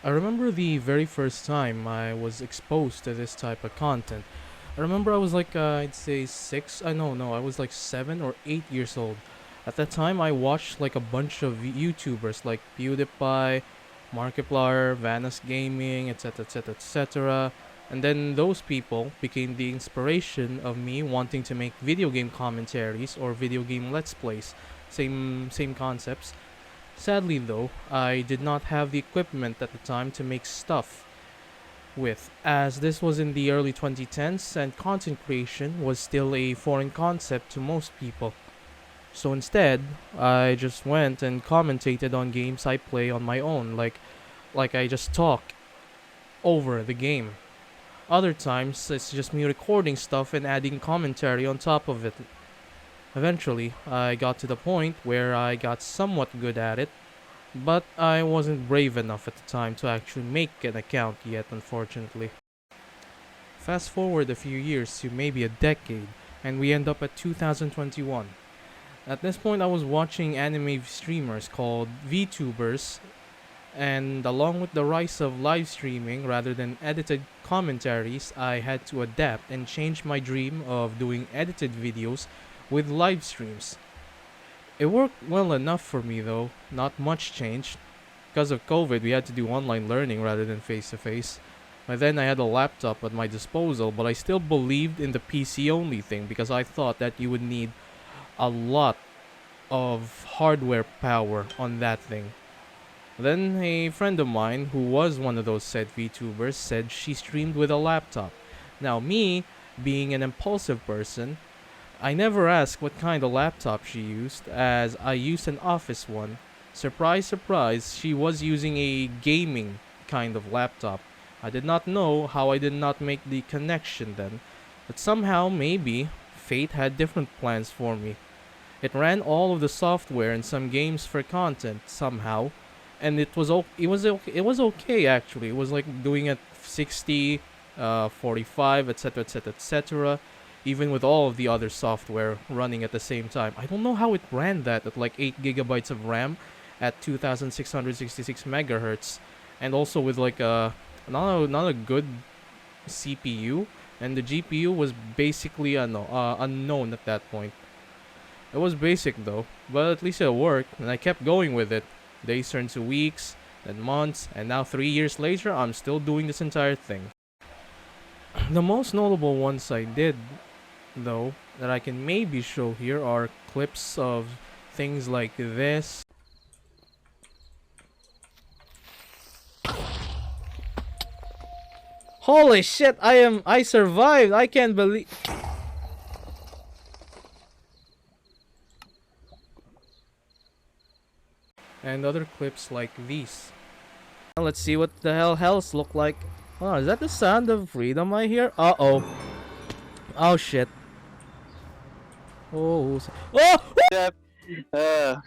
I remember the very first time I was exposed to this type of content. I remember I was like, I'd say six. I know, no, I was like 7 or 8 years old. At that time, I watched like a bunch of YouTubers like PewDiePie, Markiplier, Vanas Gaming, etc., etc., etc. And then those people became the inspiration of me wanting to make video game commentaries or video game let's plays. Same concepts. Sadly, though, I did not have the equipment at the time to make stuff with, as this was in the early 2010s and content creation was still a foreign concept to most people. So instead, I just went and commentated on games I play on my own, like I just talk over the game. Other times, it's just me recording stuff and adding commentary on top of it. Eventually, I got to the point where I got somewhat good at it, but I wasn't brave enough at the time to actually make an account yet, unfortunately. Fast forward a few years to maybe a decade, and we end up at 2021. At this point, I was watching anime streamers called VTubers, and along with the rise of live streaming rather than edited commentaries, I had to adapt and change my dream of doing edited videos with live streams. It worked well enough for me though, not much changed. Because of COVID, we had to do online learning rather than face to face. By then, I had a laptop at my disposal, but I still believed in the PC only thing because I thought that you would need a lot of hardware power on that thing. Then, a friend of mine, who was one of those said VTubers, said she streamed with a laptop. Now, me, being an impulsive person, I never asked what kind of laptop she used, as I used an office one. Surprise, surprise, she was using a gaming kind of laptop. I did not know how I did not make the connection then, but somehow, maybe, fate had different plans for me. It ran all of the software and some games for content somehow, and it was okay actually. It was like doing it 60, 45, etc., etc., etc., even with all of the other software running at the same time. I don't know how it ran that at like 8 gigabytes of RAM at 2666 megahertz, and also with like a not a good CPU, and the GPU was basically unknown at that point. It was basic though, but at least it worked, and I kept going with it. Days turned to weeks, then months, and now 3 years later, I'm still doing this entire thing. The most notable ones I did, though, that I can maybe show here are clips of things like this. Holy shit, I survived. I can't believe. And other clips like these. Let's see what the hell hells look like. Oh, is that the sound of freedom I hear? Uh-oh. Oh shit. Oh. Oh! That uh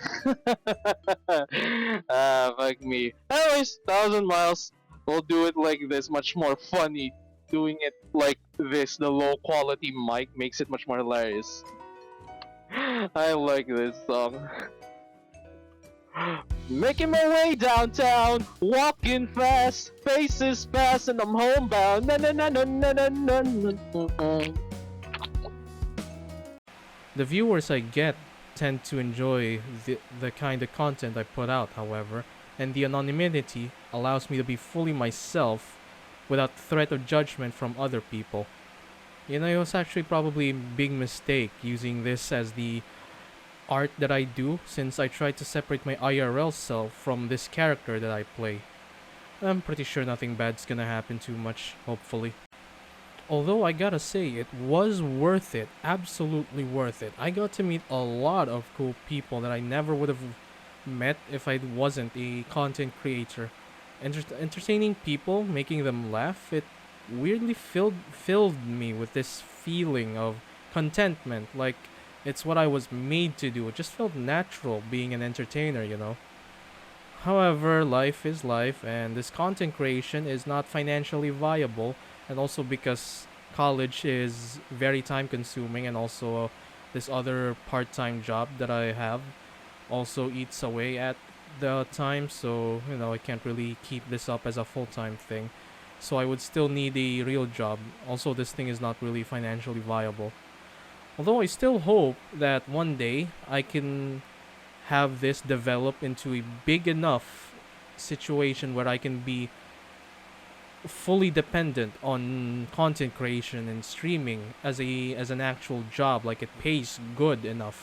fuck me. Anyways, 1,000 miles. We'll do it like this, much more funny. Doing it like this, the low quality mic makes it much more hilarious. I like this song. Making my way downtown, walking fast, faces fast, and I'm homebound. Na na na na na na na na na. The viewers I get tend to enjoy the kind of content I put out, however, and the anonymity allows me to be fully myself without threat of judgment from other people. You know, it was actually probably a big mistake using this as the art that I do, since I try to separate my IRL self from this character that I play. I'm pretty sure nothing bad's gonna happen too much, hopefully. Although I gotta say, it was worth it. Absolutely worth it. I got to meet a lot of cool people that I never would have met if I wasn't a content creator. Entertaining people, making them laugh, it weirdly filled me with this feeling of contentment, like it's what I was made to do. It just felt natural being an entertainer, you know. However, life is life, and this content creation is not financially viable, and also because college is very time consuming, and also this other part time job that I have also eats away at the time, so I can't really keep this up as a full-time thing. So I would still need a real job. Also, this thing is not really financially viable. Although I still hope that one day I can have this develop into a big enough situation where I can be fully dependent on content creation and streaming as an actual job, like it pays good enough